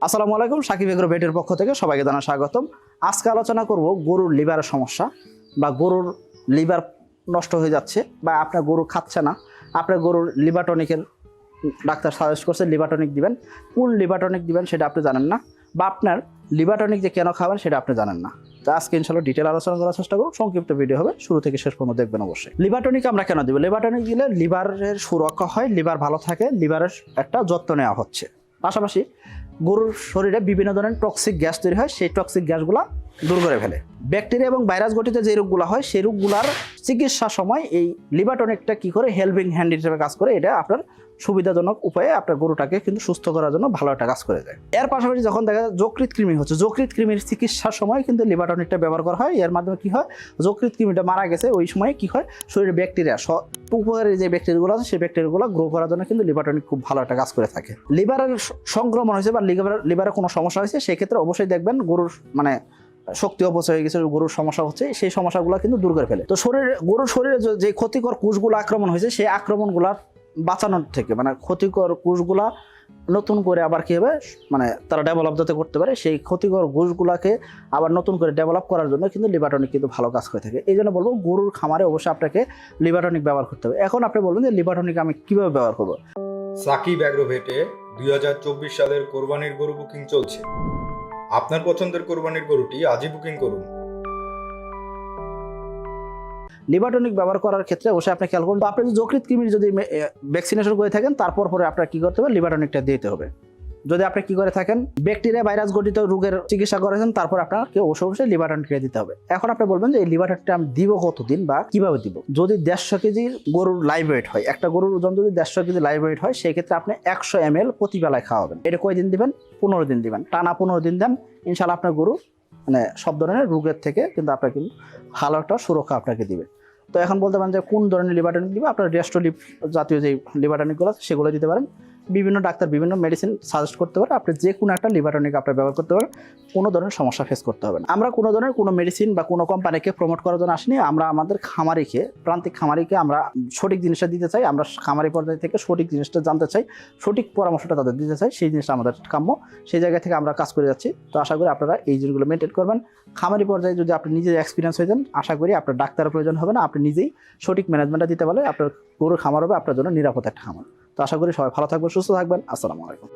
আসসালামু আলাইকুম, সাকিব এগ্রো ভেটের পক্ষ থেকে সবাইকে জানাই স্বাগতম। আজকে আলোচনা করব গরুর লিভারের সমস্যা বা গরুর লিভার নষ্ট হয়ে যাচ্ছে বা আপনার গরু খাচ্ছে না, আপনার গরুর লিভার টনিকের ডাক্তার সাজেস্ট করছে লিভার টনিক দিবেন, কোন লিভার টনিক দিবেন সেটা আপনি জানেন না, বা আপনার লিভার টনিক যে কেন খাবেন সেটা আপনি জানেন না। তো আজকে ইনশাআল্লাহ ডিটেল আলোচনা করার চেষ্টা করব। সংক্ষিপ্ত ভিডিও হবে, শুরু থেকে শেষ পর্যন্ত দেখবেন অবশ্যই। লিভার টনিক আমরা কেন দিব? লিভার টনিক দিলে লিভারের সুরক্ষা হয়, লিভার ভালো থাকে, লিভারের একটা যত্ন নেওয়া হচ্ছে। পাশাপাশি গরুর শরীরে বিভিন্ন ধরনের টক্সিক গ্যাস তৈরি হয়, সেই টক্সিক গ্যাসগুলা দূর করে ফেলে। ব্যাকটেরিয়া এবং ভাইরাস গঠিত যে রোগগুলো হয় সেই রোগগুলার চিকিৎসার সময় এই লিভার টনিকটা কী করে হেল্পিং হ্যান্ড হিসেবে কাজ করে। এটা আপনার সুবিধাজনক উপায়ে আপনার গরুটাকে কিন্তু সুস্থ করার জন্য ভালো একটা কাজ করে যায়। এর পাশাপাশি যখন দেখা যায় যকৃৎ কৃমি হচ্ছে, যকৃৎ কৃমির চিকিৎসার সময় কিন্তু লিভার টনিকটা ব্যবহার করা হয়। এর মাধ্যমে কী হয়, যকৃৎ কৃমিটা মারা গেছে ওই সময় কী হয়, শরীরে ব্যাকটেরিয়া উপকারী যে ব্যাকটেরিয়াগুলো আছে সেই ব্যাকটেরিয়াগুলো গ্রো করার জন্য কিন্তু লিভার টনিক খুব ভালো একটা কাজ করে থাকে। লিভারের সংক্রমণ হয়েছে বা লিভারে কোনো সমস্যা হয়েছে, সেক্ষেত্রে অবশ্যই দেখবেন গরুর শক্তি অপচয় হয়ে গেছে, গরুর সমস্যা হচ্ছে, সেই সমস্যাগুলো কিন্তু দূর করে ফেলে। তো গরুর শরীরে যে ক্ষতিকর কোষগুলো আক্রমণ হয়েছে সেই আক্রমণগুলা বাঁচানোর থেকে ক্ষতিকর কোষগুলা নতুন করে আবার কী হবে তারা ডেভেলপ যাতে করতে পারে, সেই ক্ষতিকর কোষগুলাকে আবার নতুন করে ডেভেলপ করার জন্য কিন্তু লিভার টনিক কিন্তু ভালো কাজ করে থাকে। এই জন্য বলবো গরুর খামারে অবশ্যই আপনাকে লিভার টনিক ব্যবহার করতে হবে। এখন আপনি বলবেন যে লিভার টনিক আমি কীভাবে ব্যবহার করবো? সাকিব এগ্রো ভেটে 2024 সালের কোরবানির গরু বুকিং চলছে। আপনার পছন্দের কোরবানির গরুটি আজই বুকিং করুন। লিভার টনিক ব্যবহার করার ক্ষেত্রে অবশ্যই আপনি খেয়াল করুন, আপনি যদি যকৃৎ কৃমির যদি ভ্যাকসিনেশন করে থাকেন তারপর আপনার কী করতে হবে, লিভার টনিকটা দিতে হবে। যদি আপনি কি করে থাকেন ব্যাকটেরিয়া ভাইরাস গঠিত রোগের চিকিৎসা করেছেন তারপর আপনাকে অবশ্যই লিভার টনিকটা দিতে হবে। এখন আপনি বলবেন যে এই লিভার টনিকটা আমি দিব কতদিন বা কিভাবে দিব? যদি 150 কেজির গরুর লাইভ ওয়েট হয়, একটা গরুর ওজন যদি 150 কেজি লাইভ ওয়েট হয়, সেই ক্ষেত্রে আপনি 100 ml প্রতি বেলায় খাওয়াবেন। এটা কয়দিন দিবেন? 15 দিন দিবেন। টানা 15 দিন দেন, ইনশাআল্লাহ আপনার গরু সব ধরনের রোগের থেকে কিন্তু আপনাকে কিন্তু ভালো একটা সুরক্ষা আপনাকে দিবে। তো এখন বলতে পারেন যে কোন ধরনের লিভার টনিক দিবে? আপনার রেস্টোলিভ জাতীয় যে লিভার টনিকগুলো সেগুলো দিতে পারেন। বিভিন্ন ডাক্তার বিভিন্ন মেডিসিন সাজেস্ট করতে পারে, আপনি যে কোনো একটা লিভার টনিক আপনার ব্যবহার করতে পারেন, কোনো ধরনের সমস্যা ফেস করতে হবে না। আমরা কোনো ধরনের কোনো মেডিসিন বা কোনো কোম্পানিকে প্রমোট করার জন্য আসিনি। আমরা আমাদের প্রান্তিক খামারিকে আমরা সঠিক জিনিসটা দিতে চাই, আমরা খামারি পর্যায় থেকে সঠিক জিনিসটা জানতে চাই, সঠিক পরামর্শটা তাদের দিতে চাই, সেই জিনিসটা আমাদের কাম্য, সেই জায়গা থেকে আমরা কাজ করে যাচ্ছি। তো আশা করি আপনারা এই জিনিসগুলো মেনটেন করবেন। খামারি পর্যায়ে যদি আপনি নিজে এক্সপিরিয়েন্স হয়ে যান, আশা করি আপনার ডাক্তারের প্রয়োজন হবে না, আপনি নিজেই সঠিক ম্যানেজমেন্টটা দিতে পারলে আপনার গরুর খামার হবে আপনার জন্য নিরাপদ একটা খামার। তো আশা করি সবাই ভালো থাকবেন, সুস্থ থাকবেন। আসসালামু আলাইকুম।